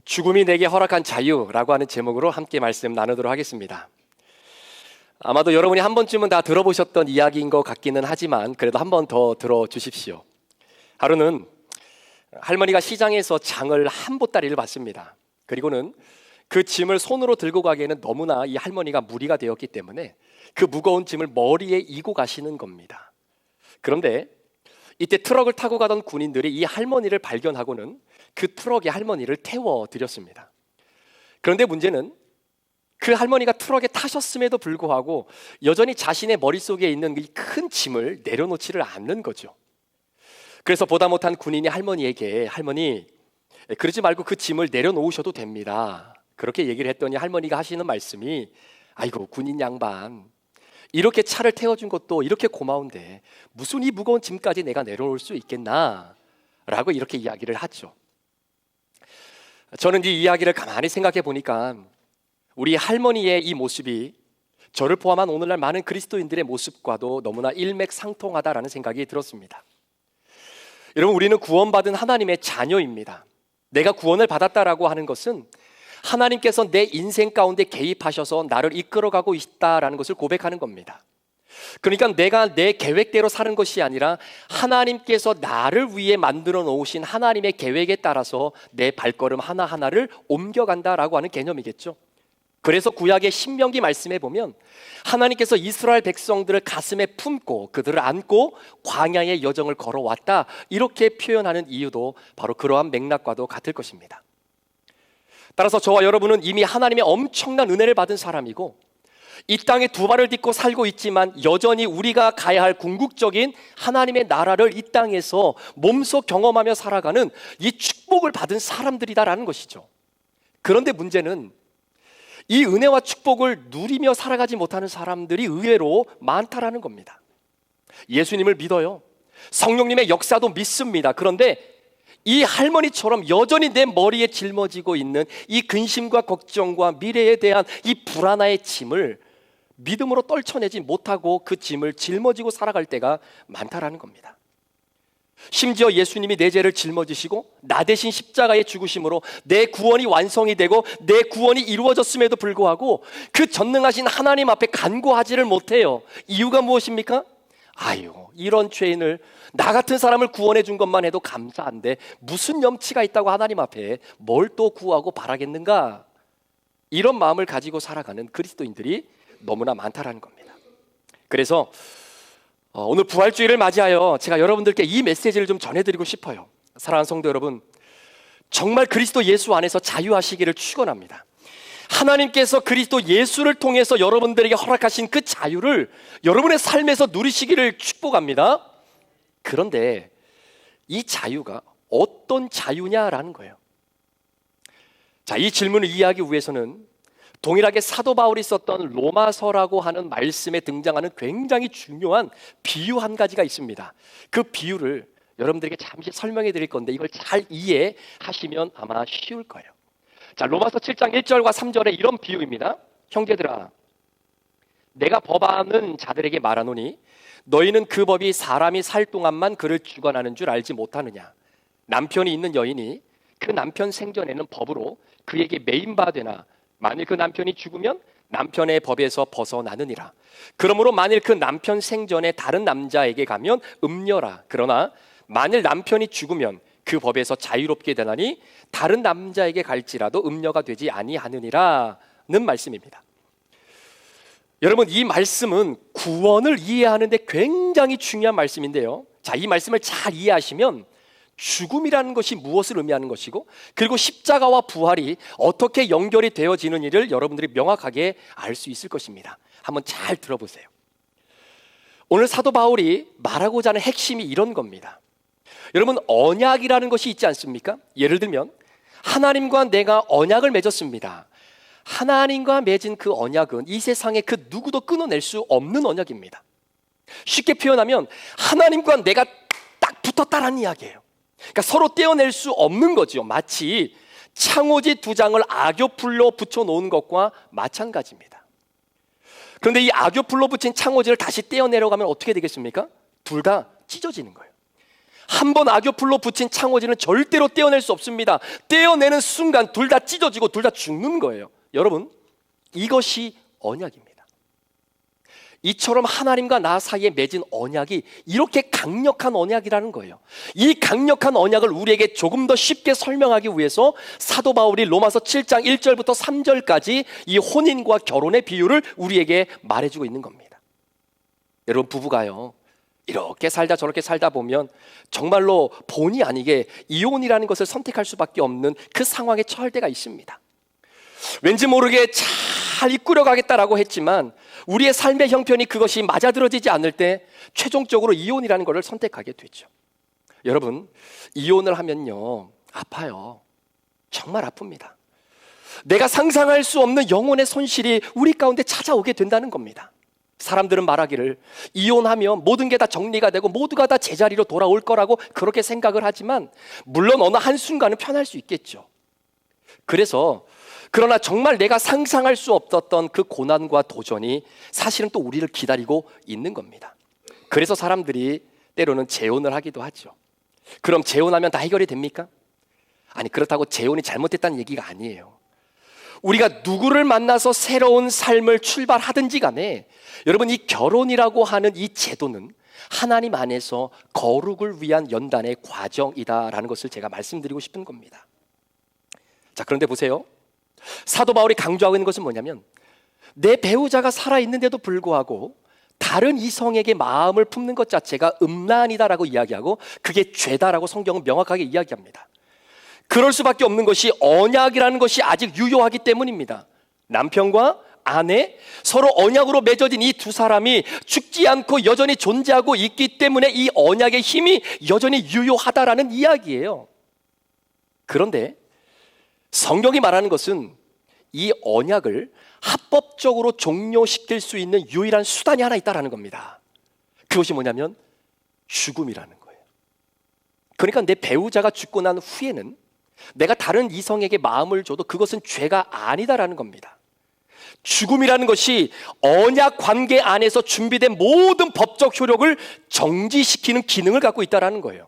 죽음이 내게 허락한 자유라고 하는 제목으로 함께 말씀 나누도록 하겠습니다. 아마도 여러분이 한 번쯤은 다 들어보셨던 이야기인 것 같기는 하지만 그래도 한 번 더 들어주십시오. 하루는 할머니가 시장에서 장을 한 보따리를 받습니다. 그리고는 그 짐을 손으로 들고 가기에는 너무나 이 할머니가 무리가 되었기 때문에 그 무거운 짐을 머리에 이고 가시는 겁니다. 그런데 이때 트럭을 타고 가던 군인들이 이 할머니를 발견하고는 그 트럭에 할머니를 태워드렸습니다. 그런데 문제는 그 할머니가 트럭에 타셨음에도 불구하고 여전히 자신의 머릿속에 있는 이 큰 짐을 내려놓지를 않는 거죠. 그래서 보다 못한 군인이 할머니에게 할머니, 그러지 말고 그 짐을 내려놓으셔도 됩니다. 그렇게 얘기를 했더니 할머니가 하시는 말씀이 아이고 군인 양반, 이렇게 차를 태워준 것도 이렇게 고마운데 무슨 이 무거운 짐까지 내가 내려놓을 수 있겠나? 라고 이렇게 이야기를 하죠. 저는 이 이야기를 가만히 생각해 보니까 우리 할머니의 이 모습이 저를 포함한 오늘날 많은 그리스도인들의 모습과도 너무나 일맥상통하다라는 생각이 들었습니다. 여러분, 우리는 구원받은 하나님의 자녀입니다. 내가 구원을 받았다라고 하는 것은 하나님께서 내 인생 가운데 개입하셔서 나를 이끌어가고 있다라는 것을 고백하는 겁니다. 그러니까 내가 내 계획대로 사는 것이 아니라 하나님께서 나를 위해 만들어 놓으신 하나님의 계획에 따라서 내 발걸음 하나하나를 옮겨간다라고 하는 개념이겠죠. 그래서 구약의 신명기 말씀에 보면 하나님께서 이스라엘 백성들을 가슴에 품고 그들을 안고 광야의 여정을 걸어왔다, 이렇게 표현하는 이유도 바로 그러한 맥락과도 같을 것입니다. 따라서 저와 여러분은 이미 하나님의 엄청난 은혜를 받은 사람이고 이 땅에 두 발을 딛고 살고 있지만 여전히 우리가 가야 할 궁극적인 하나님의 나라를 이 땅에서 몸소 경험하며 살아가는 이 축복을 받은 사람들이다라는 것이죠. 그런데 문제는 이 은혜와 축복을 누리며 살아가지 못하는 사람들이 의외로 많다라는 겁니다. 예수님을 믿어요. 성령님의 역사도 믿습니다. 그런데 이 할머니처럼 여전히 내 머리에 짊어지고 있는 이 근심과 걱정과 미래에 대한 이 불안의 짐을 믿음으로 떨쳐내지 못하고 그 짐을 짊어지고 살아갈 때가 많다라는 겁니다. 심지어 예수님이 내 죄를 짊어지시고 나 대신 십자가에 죽으심으로 내 구원이 완성이 되고 내 구원이 이루어졌음에도 불구하고 그 전능하신 하나님 앞에 간구하지를 못해요. 이유가 무엇입니까? 아유, 이런 죄인을, 나 같은 사람을 구원해 준 것만 해도 감사한데 무슨 염치가 있다고 하나님 앞에 뭘 또 구하고 바라겠는가? 이런 마음을 가지고 살아가는 그리스도인들이 너무나 많다라는 겁니다. 그래서 오늘 부활주의를 맞이하여 제가 여러분들께 이 메시지를 좀 전해드리고 싶어요. 사랑하는 성도 여러분, 정말 그리스도 예수 안에서 자유하시기를 축원합니다. 하나님께서 그리스도 예수를 통해서 여러분들에게 허락하신 그 자유를 여러분의 삶에서 누리시기를 축복합니다. 그런데 이 자유가 어떤 자유냐라는 거예요. 자, 이 질문을 이해하기 위해서는 동일하게 사도 바울이 썼던 로마서라고 하는 말씀에 등장하는 굉장히 중요한 비유 한 가지가 있습니다. 그 비유를 여러분들에게 잠시 설명해 드릴 건데 이걸 잘 이해하시면 아마 쉬울 거예요. 자, 로마서 7장 1절과 3절에 이런 비유입니다. 형제들아, 내가 법하는 자들에게 말하노니 너희는 그 법이 사람이 살 동안만 그를 주관하는 줄 알지 못하느냐. 남편이 있는 여인이 그 남편 생전에는 법으로 그에게 매인바 되나 만일 그 남편이 죽으면 남편의 법에서 벗어나느니라. 그러므로 만일 그 남편 생전에 다른 남자에게 가면 음녀라. 그러나 만일 남편이 죽으면 그 법에서 자유롭게 되나니 다른 남자에게 갈지라도 음녀가 되지 아니하느니라는 말씀입니다. 여러분, 이 말씀은 구원을 이해하는 데 굉장히 중요한 말씀인데요. 자, 이 말씀을 잘 이해하시면 죽음이라는 것이 무엇을 의미하는 것이고 그리고 십자가와 부활이 어떻게 연결이 되어지는 일을 여러분들이 명확하게 알 수 있을 것입니다. 한번 잘 들어보세요. 오늘 사도 바울이 말하고자 하는 핵심이 이런 겁니다. 여러분, 언약이라는 것이 있지 않습니까? 예를 들면 하나님과 내가 언약을 맺었습니다. 하나님과 맺은 그 언약은 이 세상에 그 누구도 끊어낼 수 없는 언약입니다. 쉽게 표현하면 하나님과 내가 딱 붙었다라는 이야기예요. 그러니까 서로 떼어낼 수 없는 거죠. 마치 창호지 두 장을 악교풀로 붙여놓은 것과 마찬가지입니다. 그런데 이 악교풀로 붙인 창호지를 다시 떼어내려가면 어떻게 되겠습니까? 둘 다 찢어지는 거예요. 한 번 악교풀로 붙인 창호지는 절대로 떼어낼 수 없습니다. 떼어내는 순간 둘 다 찢어지고 둘 다 죽는 거예요. 여러분, 이것이 언약입니다. 이처럼 하나님과 나 사이에 맺은 언약이 이렇게 강력한 언약이라는 거예요. 이 강력한 언약을 우리에게 조금 더 쉽게 설명하기 위해서 사도 바울이 로마서 7장 1절부터 3절까지 이 혼인과 결혼의 비유를 우리에게 말해주고 있는 겁니다. 여러분, 부부가요, 이렇게 살다 저렇게 살다 보면 정말로 본의 아니게 이혼이라는 것을 선택할 수밖에 없는 그 상황에 처할 때가 있습니다. 왠지 모르게 잘 이끌어 가겠다라고 했지만 우리의 삶의 형편이 그것이 맞아들어지지 않을 때 최종적으로 이혼이라는 것을 선택하게 되죠. 여러분, 이혼을 하면요, 아파요. 정말 아픕니다. 내가 상상할 수 없는 영혼의 손실이 우리 가운데 찾아오게 된다는 겁니다. 사람들은 말하기를 이혼하면 모든 게 다 정리가 되고 모두가 다 제자리로 돌아올 거라고 그렇게 생각을 하지만 물론 어느 한순간은 편할 수 있겠죠. 그러나 정말 내가 상상할 수 없었던 그 고난과 도전이 사실은 또 우리를 기다리고 있는 겁니다. 그래서 사람들이 때로는 재혼을 하기도 하죠. 그럼 재혼하면 다 해결이 됩니까? 아니, 그렇다고 재혼이 잘못됐다는 얘기가 아니에요. 우리가 누구를 만나서 새로운 삶을 출발하든지 간에 여러분, 이 결혼이라고 하는 이 제도는 하나님 안에서 거룩을 위한 연단의 과정이다라는 것을 제가 말씀드리고 싶은 겁니다. 자, 그런데 보세요. 사도 바울이 강조하고 있는 것은 뭐냐면 내 배우자가 살아있는데도 불구하고 다른 이성에게 마음을 품는 것 자체가 음란이다라고 이야기하고 그게 죄다라고 성경은 명확하게 이야기합니다. 그럴 수밖에 없는 것이 언약이라는 것이 아직 유효하기 때문입니다. 남편과 아내, 서로 언약으로 맺어진 이 두 사람이 죽지 않고 여전히 존재하고 있기 때문에 이 언약의 힘이 여전히 유효하다라는 이야기예요. 그런데 성경이 말하는 것은 이 언약을 합법적으로 종료시킬 수 있는 유일한 수단이 하나 있다라는 겁니다. 그것이 뭐냐면 죽음이라는 거예요. 그러니까 내 배우자가 죽고 난 후에는 내가 다른 이성에게 마음을 줘도 그것은 죄가 아니다라는 겁니다. 죽음이라는 것이 언약 관계 안에서 준비된 모든 법적 효력을 정지시키는 기능을 갖고 있다라는 거예요.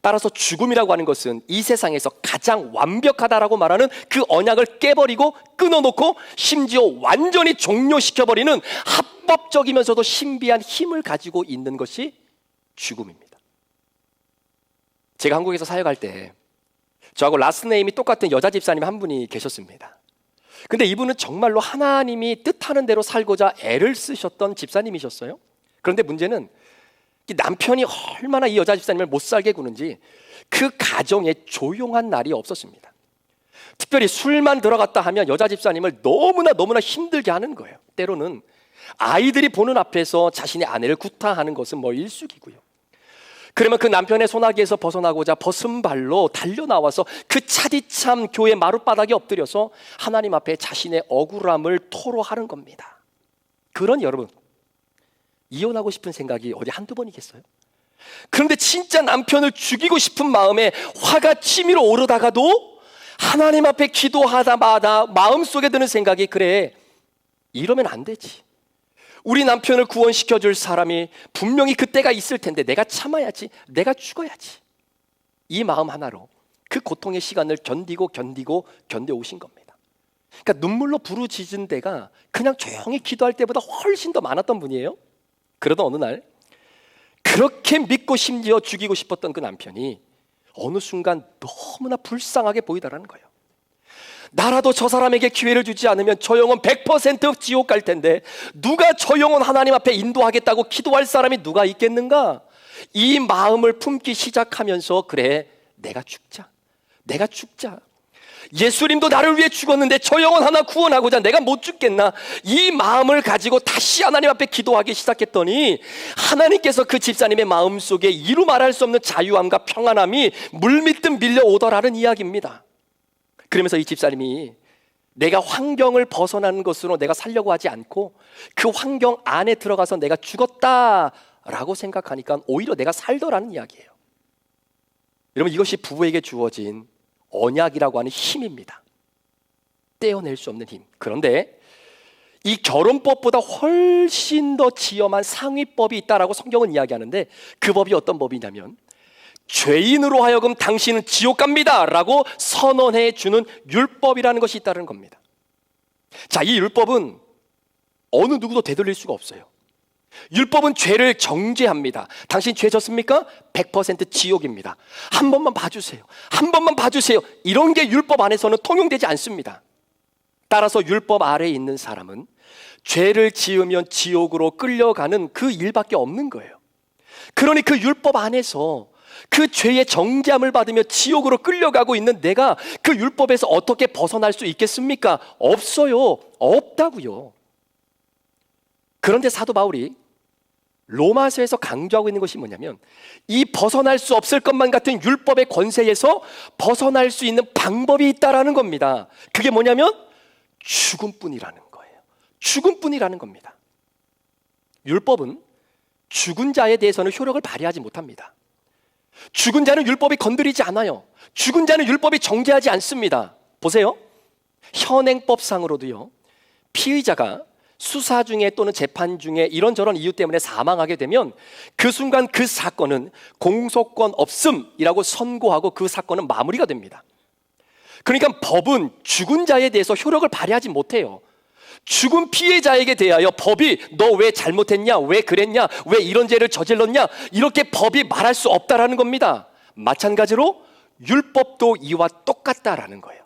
따라서 죽음이라고 하는 것은 이 세상에서 가장 완벽하다라고 말하는 그 언약을 깨버리고 끊어놓고 심지어 완전히 종료시켜버리는 합법적이면서도 신비한 힘을 가지고 있는 것이 죽음입니다. 제가 한국에서 사역할 때 저하고 라스트네임이 똑같은 여자 집사님 한 분이 계셨습니다. 근데 이분은 정말로 하나님이 뜻하는 대로 살고자 애를 쓰셨던 집사님이셨어요. 그런데 문제는 남편이 얼마나 이 여자 집사님을 못 살게 구는지 그 가정에 조용한 날이 없었습니다. 특별히 술만 들어갔다 하면 여자 집사님을 너무나 힘들게 하는 거예요. 때로는 아이들이 보는 앞에서 자신의 아내를 구타하는 것은 뭐 일숙이고요. 그러면 그 남편의 소나기에서 벗어나고자 벗은 발로 달려나와서 그 차디참 교회 마룻바닥에 엎드려서 하나님 앞에 자신의 억울함을 토로하는 겁니다. 그런 여러분, 이혼하고 싶은 생각이 어디 한두 번이겠어요? 그런데 진짜 남편을 죽이고 싶은 마음에 화가 치밀어 오르다가도 하나님 앞에 기도하다마다 마음속에 드는 생각이 그래, 이러면 안 되지. 우리 남편을 구원시켜줄 사람이 분명히 그때가 있을 텐데 내가 참아야지, 내가 죽어야지. 이 마음 하나로 그 고통의 시간을 견뎌오신 겁니다. 그러니까 눈물로 부르짖은 데가 그냥 조용히 기도할 때보다 훨씬 더 많았던 분이에요. 그러던 어느 날 그렇게 믿고 심지어 죽이고 싶었던 그 남편이 어느 순간 너무나 불쌍하게 보이더라는 거예요. 나라도 저 사람에게 기회를 주지 않으면 저 영혼 100% 지옥 갈 텐데 누가 저 영혼 하나님 앞에 인도하겠다고 기도할 사람이 누가 있겠는가? 이 마음을 품기 시작하면서 그래, 내가 죽자. 예수님도 나를 위해 죽었는데 저 영혼 하나 구원하고자 내가 못 죽겠나? 이 마음을 가지고 다시 하나님 앞에 기도하기 시작했더니 하나님께서 그 집사님의 마음속에 이루 말할 수 없는 자유함과 평안함이 물밀듯 밀려오더라는 이야기입니다. 그러면서 이 집사님이 내가 환경을 벗어나는 것으로 내가 살려고 하지 않고 그 환경 안에 들어가서 내가 죽었다라고 생각하니까 오히려 내가 살더라는 이야기예요. 여러분, 이것이 부부에게 주어진 언약이라고 하는 힘입니다. 떼어낼 수 없는 힘. 그런데 이 결혼법보다 훨씬 더 지엄한 상위법이 있다라고 성경은 이야기하는데 그 법이 어떤 법이냐면 죄인으로 하여금 당신은 지옥 갑니다 라고 선언해 주는 율법이라는 것이 있다는 겁니다. 자, 이 율법은 어느 누구도 되돌릴 수가 없어요. 율법은 죄를 정죄합니다. 당신 죄 졌습니까? 100% 지옥입니다. 한 번만 봐주세요. 한 번만 봐주세요. 이런 게 율법 안에서는 통용되지 않습니다. 따라서 율법 아래에 있는 사람은 죄를 지으면 지옥으로 끌려가는 그 일밖에 없는 거예요. 그러니 그 율법 안에서 그 죄의 정죄함을 받으며 지옥으로 끌려가고 있는 내가 그 율법에서 어떻게 벗어날 수 있겠습니까? 없어요. 없다고요. 그런데 사도 바울이 로마서에서 강조하고 있는 것이 뭐냐면 이 벗어날 수 없을 것만 같은 율법의 권세에서 벗어날 수 있는 방법이 있다라는 겁니다. 그게 뭐냐면 죽음뿐이라는 거예요. 죽음뿐이라는 겁니다. 율법은 죽은 자에 대해서는 효력을 발휘하지 못합니다. 죽은 자는 율법이 건드리지 않아요. 죽은 자는 율법이 정죄하지 않습니다. 보세요. 현행법상으로도요, 피의자가 수사 중에 또는 재판 중에 이런저런 이유 때문에 사망하게 되면 그 순간 그 사건은 공소권 없음이라고 선고하고 그 사건은 마무리가 됩니다. 그러니까 법은 죽은 자에 대해서 효력을 발휘하지 못해요. 죽은 피해자에게 대하여 법이 너 왜 잘못했냐, 왜 그랬냐, 왜 이런 죄를 저질렀냐, 이렇게 법이 말할 수 없다라는 겁니다. 마찬가지로 율법도 이와 똑같다라는 거예요.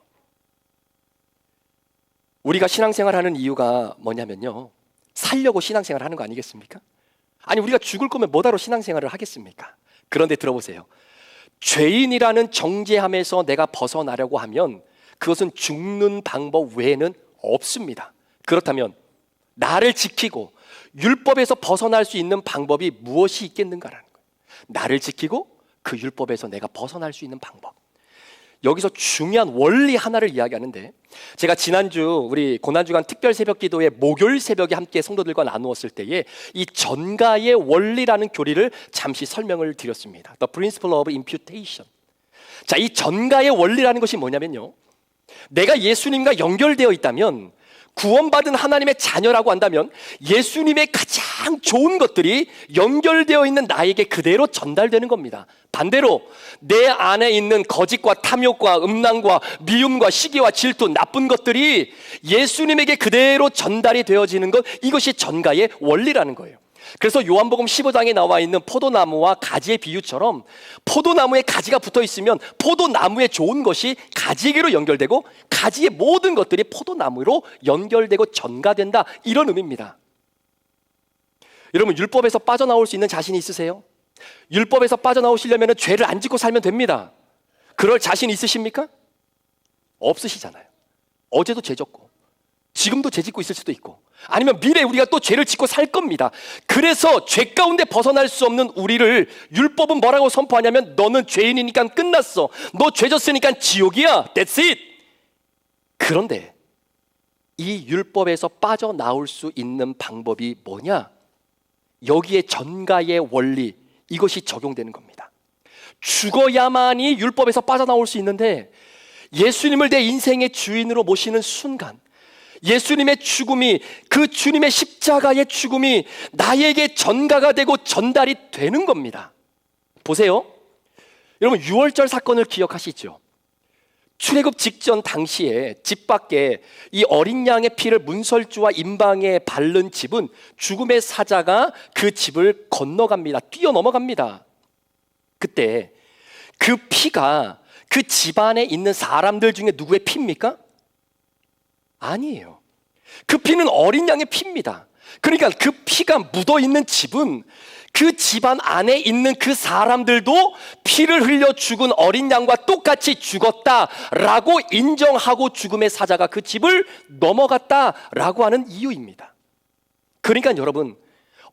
우리가 신앙생활하는 이유가 뭐냐면요, 살려고 신앙생활을 하는 거 아니겠습니까? 아니, 우리가 죽을 거면 뭐하러 신앙생활을 하겠습니까? 그런데 들어보세요. 죄인이라는 정죄함에서 내가 벗어나려고 하면 그것은 죽는 방법 외에는 없습니다. 그렇다면 나를 지키고 율법에서 벗어날 수 있는 방법이 무엇이 있겠는가라는 거예요. 나를 지키고 그 율법에서 내가 벗어날 수 있는 방법. 여기서 중요한 원리 하나를 이야기하는데, 제가 지난주 우리 고난주간 특별 새벽 기도회 목요일 새벽에 함께 성도들과 나누었을 때에 이 전가의 원리라는 교리를 잠시 설명을 드렸습니다. The principle of imputation. 자, 이 전가의 원리라는 것이 뭐냐면요, 내가 예수님과 연결되어 있다면, 구원받은 하나님의 자녀라고 한다면 예수님의 가장 좋은 것들이 연결되어 있는 나에게 그대로 전달되는 겁니다. 반대로 내 안에 있는 거짓과 탐욕과 음란과 미움과 시기와 질투, 나쁜 것들이 예수님에게 그대로 전달이 되어지는 것, 이것이 전가의 원리라는 거예요. 그래서 요한복음 15장에 나와 있는 포도나무와 가지의 비유처럼 포도나무에 가지가 붙어 있으면 포도나무에 좋은 것이 가지에게로 연결되고 가지의 모든 것들이 포도나무로 연결되고 전가된다, 이런 의미입니다. 여러분, 율법에서 빠져나올 수 있는 자신이 있으세요? 율법에서 빠져나오시려면 죄를 안 짓고 살면 됩니다. 그럴 자신 있으십니까? 없으시잖아요. 어제도 죄 졌고 지금도 죄 짓고 있을 수도 있고, 아니면 미래에 우리가 또 죄를 짓고 살 겁니다. 그래서 죄 가운데 벗어날 수 없는 우리를 율법은 뭐라고 선포하냐면 너는 죄인이니까 끝났어, 너 죄 졌으니까 지옥이야, that's it. 그런데 이 율법에서 빠져나올 수 있는 방법이 뭐냐? 여기에 전가의 원리, 이것이 적용되는 겁니다. 죽어야만이 율법에서 빠져나올 수 있는데, 예수님을 내 인생의 주인으로 모시는 순간 예수님의 죽음이, 그 주님의 십자가의 죽음이 나에게 전가가 되고 전달이 되는 겁니다. 보세요. 여러분, 유월절 사건을 기억하시죠? 출애굽 직전 당시에 집 밖에 이 어린 양의 피를 문설주와 임방에 바른 집은 죽음의 사자가 그 집을 건너갑니다. 뛰어넘어갑니다. 그때 그 피가 그 집안에 있는 사람들 중에 누구의 피입니까? 아니에요. 그 피는 어린 양의 피입니다. 그러니까 그 피가 묻어있는 집은 그 집안 안에 있는 그 사람들도 피를 흘려 죽은 어린 양과 똑같이 죽었다라고 인정하고 죽음의 사자가 그 집을 넘어갔다라고 하는 이유입니다. 그러니까 여러분,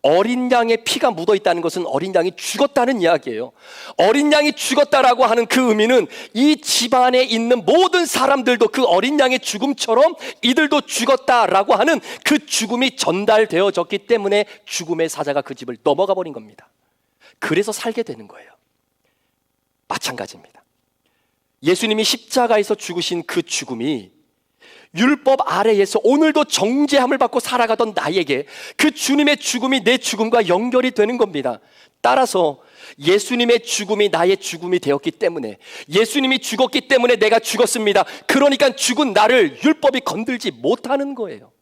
어린 양의 피가 묻어있다는 것은 어린 양이 죽었다는 이야기예요. 어린 양이 죽었다라고 하는 그 의미는 이 집안에 있는 모든 사람들도 그 어린 양의 죽음처럼 이들도 죽었다라고 하는 그 죽음이 전달되어졌기 때문에 죽음의 사자가 그 집을 넘어가 버린 겁니다. 그래서 살게 되는 거예요. 마찬가지입니다. 예수님이 십자가에서 죽으신 그 죽음이 율법 아래에서 오늘도 정죄함을 받고 살아가던 나에게 그 주님의 죽음이 내 죽음과 연결이 되는 겁니다. 따라서 예수님의 죽음이 나의 죽음이 되었기 때문에, 예수님이 죽었기 때문에 내가 죽었습니다. 그러니까 죽은 나를 율법이 건들지 못하는 거예요.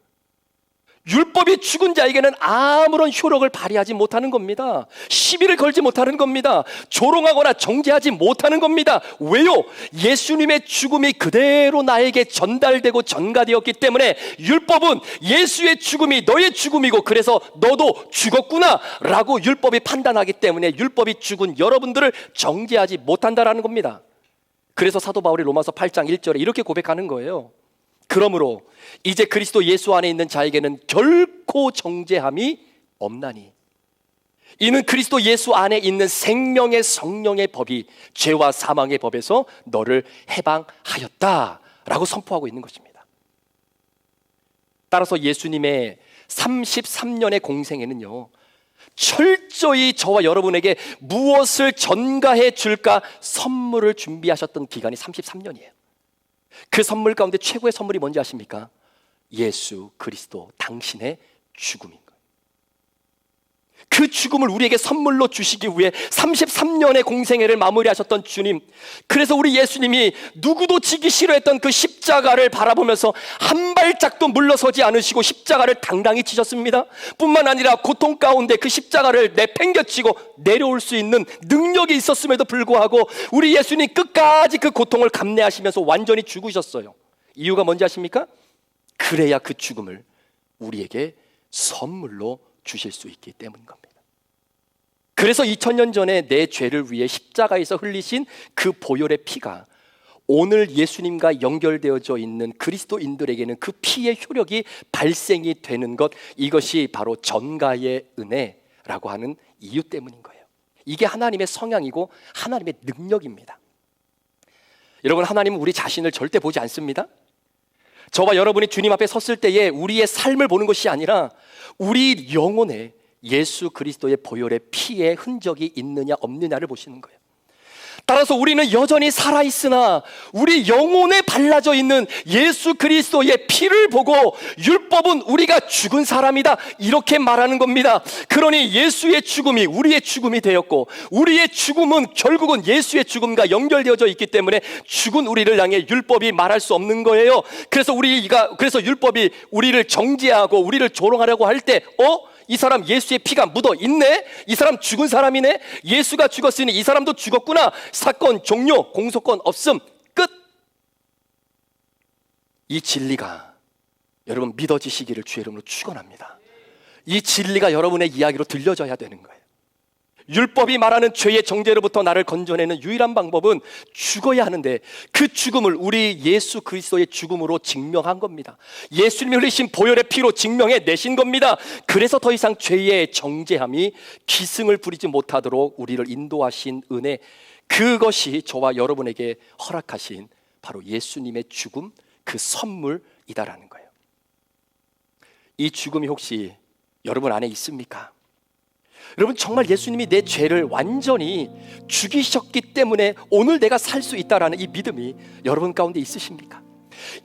율법이 죽은 자에게는 아무런 효력을 발휘하지 못하는 겁니다. 시비를 걸지 못하는 겁니다. 조롱하거나 정죄하지 못하는 겁니다. 왜요? 예수님의 죽음이 그대로 나에게 전달되고 전가되었기 때문에 율법은 예수의 죽음이 너의 죽음이고 그래서 너도 죽었구나 라고 율법이 판단하기 때문에 율법이 죽은 여러분들을 정죄하지 못한다라는 겁니다. 그래서 사도 바울이 로마서 8장 1절에 이렇게 고백하는 거예요. 그러므로 이제 그리스도 예수 안에 있는 자에게는 결코 정죄함이 없나니 이는 그리스도 예수 안에 있는 생명의 성령의 법이 죄와 사망의 법에서 너를 해방하였다라고 선포하고 있는 것입니다. 따라서 예수님의 33년의 공생에는요, 철저히 저와 여러분에게 무엇을 전가해 줄까 선물을 준비하셨던 기간이 33년이에요. 그 선물 가운데 최고의 선물이 뭔지 아십니까? 예수 그리스도 당신의 죽음인 거예요. 그 죽음을 우리에게 선물로 주시기 위해 33년의 공생애를 마무리하셨던 주님, 그래서 우리 예수님이 누구도 지기 싫어했던 그 십자가를 바라보면서 한 발짝도 물러서지 않으시고 십자가를 당당히 치셨습니다. 뿐만 아니라 고통 가운데 그 십자가를 내팽겨치고 내려올 수 있는 능력이 있었음에도 불구하고 우리 예수님 끝까지 그 고통을 감내하시면서 완전히 죽으셨어요. 이유가 뭔지 아십니까? 그래야 그 죽음을 우리에게 선물로 주실 수 있기 때문인 겁니다. 그래서 2000년 전에 내 죄를 위해 십자가에서 흘리신 그 보혈의 피가 오늘 예수님과 연결되어져 있는 그리스도인들에게는 그 피의 효력이 발생이 되는 것, 이것이 바로 전가의 은혜라고 하는 이유 때문인 거예요. 이게 하나님의 성향이고 하나님의 능력입니다. 여러분, 하나님은 우리 자신을 절대 보지 않습니다. 저와 여러분이 주님 앞에 섰을 때에 우리의 삶을 보는 것이 아니라 우리 영혼에 예수 그리스도의 보혈의 피의 흔적이 있느냐 없느냐를 보시는 거예요. 따라서 우리는 여전히 살아있으나 우리 영혼에 발라져 있는 예수 그리스도의 피를 보고 율법은 우리가 죽은 사람이다 이렇게 말하는 겁니다. 그러니 예수의 죽음이 우리의 죽음이 되었고 우리의 죽음은 결국은 예수의 죽음과 연결되어져 있기 때문에 죽은 우리를 향해 율법이 말할 수 없는 거예요. 그래서 율법이 우리를 정죄하고 우리를 조롱하려고 할 때 이 사람 예수의 피가 묻어 있네? 이 사람 죽은 사람이네? 예수가 죽었으니 이 사람도 죽었구나. 사건 종료, 공소권 없음, 끝. 이 진리가 여러분 믿어지시기를 주의 이름으로 축원합니다. 이 진리가 여러분의 이야기로 들려져야 되는 거예요. 율법이 말하는 죄의 정죄로부터 나를 건져내는 유일한 방법은 죽어야 하는데 그 죽음을 우리 예수 그리스도의 죽음으로 증명한 겁니다. 예수님이 흘리신 보혈의 피로 증명해 내신 겁니다. 그래서 더 이상 죄의 정죄함이 기승을 부리지 못하도록 우리를 인도하신 은혜, 그것이 저와 여러분에게 허락하신 바로 예수님의 죽음, 그 선물이다라는 거예요. 이 죽음이 혹시 여러분 안에 있습니까? 여러분, 정말 예수님이 내 죄를 완전히 죽이셨기 때문에 오늘 내가 살 수 있다라는 이 믿음이 여러분 가운데 있으십니까?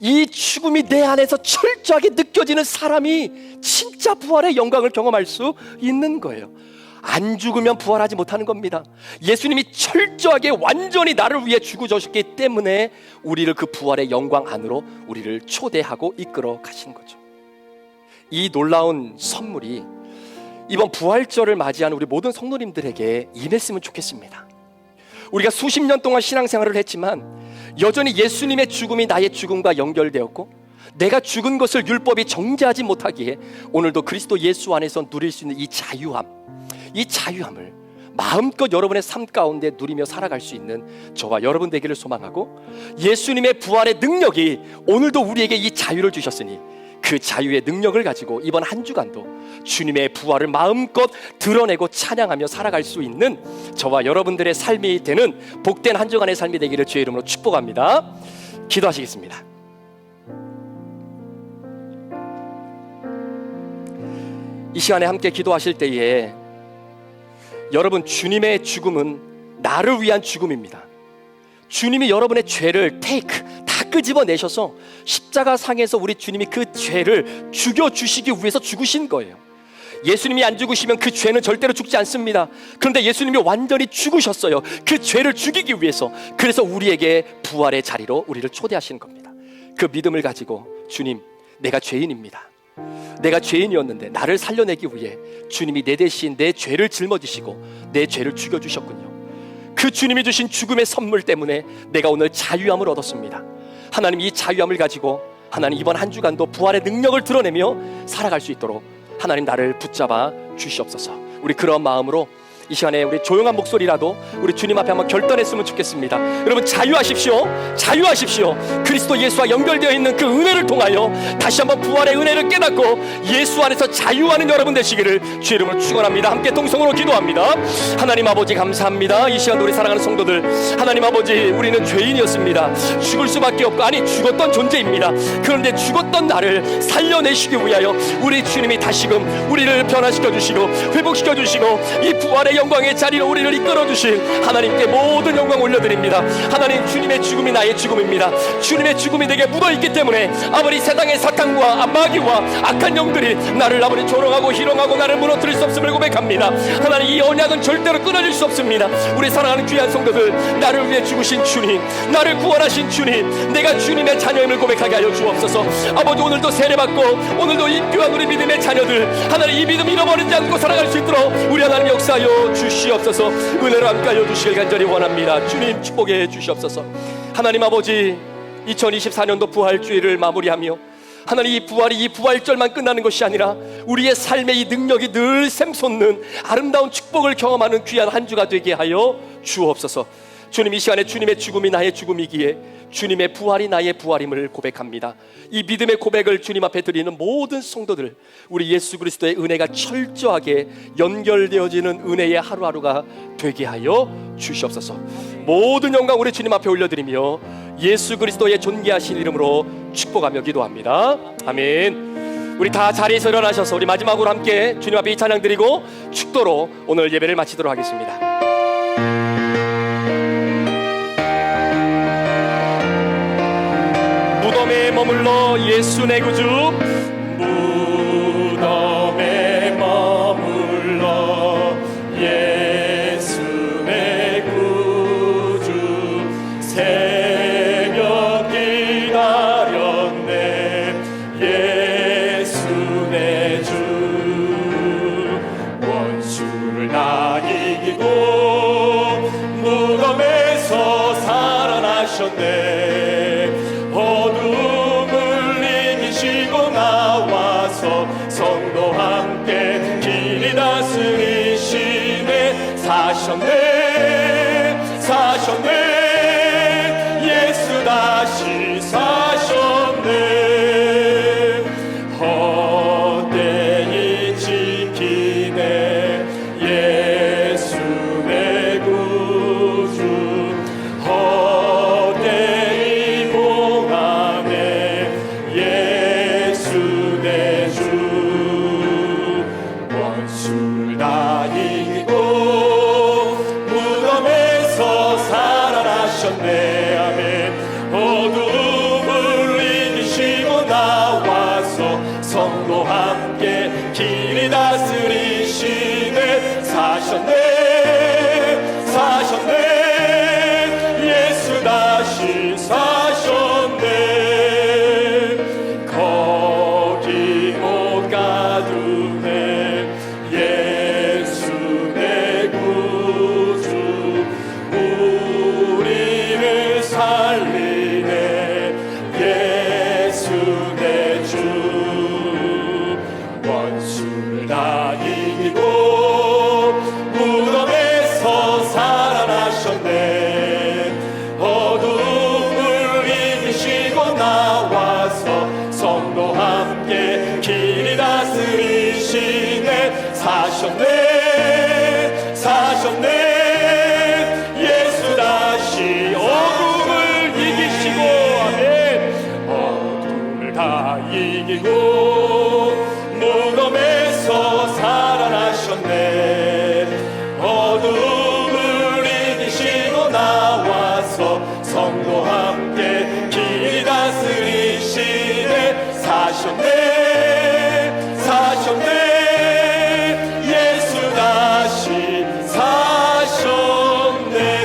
이 죽음이 내 안에서 철저하게 느껴지는 사람이 진짜 부활의 영광을 경험할 수 있는 거예요. 안 죽으면 부활하지 못하는 겁니다. 예수님이 철저하게 완전히 나를 위해 죽으셨기 때문에 우리를 그 부활의 영광 안으로 우리를 초대하고 이끌어 가신 거죠. 이 놀라운 선물이 이번 부활절을 맞이한 우리 모든 성도님들에게 임했으면 좋겠습니다. 우리가 수십 년 동안 신앙생활을 했지만 여전히 예수님의 죽음이 나의 죽음과 연결되었고 내가 죽은 것을 율법이 정죄하지 못하기에 오늘도 그리스도 예수 안에서 누릴 수 있는 이 자유함을 마음껏 여러분의 삶 가운데 누리며 살아갈 수 있는 저와 여러분 되기를 소망하고, 예수님의 부활의 능력이 오늘도 우리에게 이 자유를 주셨으니 그 자유의 능력을 가지고 이번 한 주간도 주님의 부활을 마음껏 드러내고 찬양하며 살아갈 수 있는 저와 여러분들의 삶이 되는 복된 한 주간의 삶이 되기를 주의 이름으로 축복합니다. 기도하시겠습니다. 이 시간에 함께 기도하실 때에 여러분, 주님의 죽음은 나를 위한 죽음입니다. 주님이 여러분의 죄를 다 끄집어내셔서 십자가 상에서 우리 주님이 그 죄를 죽여주시기 위해서 죽으신 거예요. 예수님이 안 죽으시면 그 죄는 절대로 죽지 않습니다. 그런데 예수님이 완전히 죽으셨어요. 그 죄를 죽이기 위해서. 그래서 우리에게 부활의 자리로 우리를 초대하시는 겁니다. 그 믿음을 가지고 주님, 내가 죄인입니다. 내가 죄인이었는데 나를 살려내기 위해 주님이 내 대신 내 죄를 짊어지시고 내 죄를 죽여주셨군요. 그 주님이 주신 죽음의 선물 때문에 내가 오늘 자유함을 얻었습니다. 하나님, 이 자유함을 가지고 하나님 이번 한 주간도 부활의 능력을 드러내며 살아갈 수 있도록 하나님 나를 붙잡아 주시옵소서. 우리 그런 마음으로 이 시간에 우리 조용한 목소리라도 우리 주님 앞에 한번 결단했으면 좋겠습니다. 여러분, 자유하십시오. 자유하십시오. 그리스도 예수와 연결되어 있는 그 은혜를 통하여 다시 한번 부활의 은혜를 깨닫고 예수 안에서 자유하는 여러분 되시기를 주 이름으로 축원합니다. 함께 동성으로 기도합니다. 하나님 아버지, 감사합니다. 이 시간 우리 사랑하는 성도들, 하나님 아버지, 우리는 죄인이었습니다. 죽을 수밖에 없고, 아니 죽었던 존재입니다. 그런데 죽었던 나를 살려내시기 위하여 우리 주님이 다시금 우리를 변화시켜 주시고 회복시켜 주시고 이 부활의 영광의 자리로 우리를 이끌어 주신 하나님께 모든 영광 올려드립니다. 하나님, 주님의 죽음이 나의 죽음입니다. 주님의 죽음이 내게 묻어있기 때문에 아버지 세상의 사탄과 마귀와 악한 영들이 나를 아버지 조롱하고 희롱하고 나를 무너뜨릴 수 없음을 고백합니다. 하나님, 이 언약은 절대로 끊어질 수 없습니다. 우리 사랑하는 귀한 성도들, 나를 위해 죽으신 주님, 나를 구원하신 주님, 내가 주님의 자녀임을 고백하게 하여 주옵소서. 아버지, 오늘도 세례받고 오늘도 인교한 우리 믿음의 자녀들, 하나님 이 믿음 잃어버리지 않고 살아갈 수 있도록 우리 하나님 역사하여 주시옵소서. 은혜로 함께하여 주시길 간절히 원합니다. 주님 축복해 주시옵소서. 하나님 아버지, 2024년도 부활주의를 마무리하며 하나님, 이 부활이 이 부활절만 끝나는 것이 아니라 우리의 삶의 이 능력이 늘 샘솟는 아름다운 축복을 경험하는 귀한 한 주가 되게 하여 주옵소서. 주님, 이 시간에 주님의 죽음이 나의 죽음이기에 주님의 부활이 나의 부활임을 고백합니다. 이 믿음의 고백을 주님 앞에 드리는 모든 성도들, 우리 예수 그리스도의 은혜가 철저하게 연결되어지는 은혜의 하루하루가 되게 하여 주시옵소서. 모든 영광 우리 주님 앞에 올려드리며 예수 그리스도의 존귀하신 이름으로 축복하며 기도합니다. 아멘. 우리 다 자리에서 일어나셔서 우리 마지막으로 함께 주님 앞에 이 찬양 드리고 축도로 오늘 예배를 마치도록 하겠습니다. 무덤에 머물러 예수 내 구주, 무덤에 머물러 예수 내 구주, 새벽 기다렸네 예수 내 주. 원수를 다 이기고 무덤에서 살아나셨네. 성도 함께 길이 다스리시네. 사셨네 사셨네 예수 다시 사셨네. 헛되이 지키네 예수 내 구주. 헛되이 봉하네 예수 내 주. 원수를 다 이기고 무덤에서 살아나셨네. 아멘. 어둠을 이기시고 나와서 성도 함께 길이 다스리시네. 사셨네 사셨네 예수 다시 사셨네. 거기 못 가두네 예수 내 구주. 우리를 살리네 예수 내 주. 원수를 다 이기고 무덤에서 살아나셨네. 어둠을 이기시고 나와서 성도 함께 길이 다스리시네. 사셨네 사셨네 예수 다시 어둠을 이기시고. 아멘. 어둠을 다 이기고 무덤에서 살아나셨네. 어둠을 이기시고 나와서 성도 함께 길이 사셨네 사셨네 예수 다시 사셨네.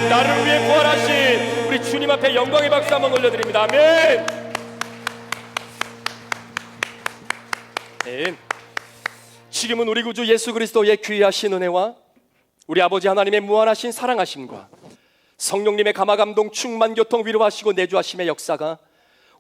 나를 위해 부활하신 우리 주님 앞에 영광의 박수 한번 올려드립니다. 아멘. 아멘. 지금은 우리 구주 예수 그리스도의 귀하신 은혜와 우리 아버지 하나님의 무한하신 사랑하심과 성령님의 감화감동 충만 교통 위로하시고 내주하심의 역사가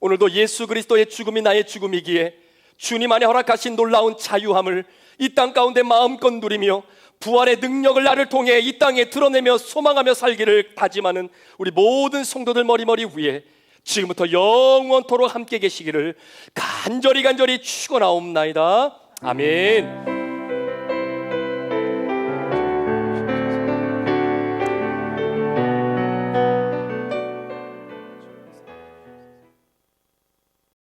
오늘도 예수 그리스도의 죽음이 나의 죽음이기에 주님 안에 허락하신 놀라운 자유함을 이 땅 가운데 마음껏 누리며 부활의 능력을 나를 통해 이 땅에 드러내며 소망하며 살기를 다짐하는 우리 모든 성도들 머리머리 위에 지금부터 영원토록 함께 계시기를 간절히 축원하옵나이다. 아멘.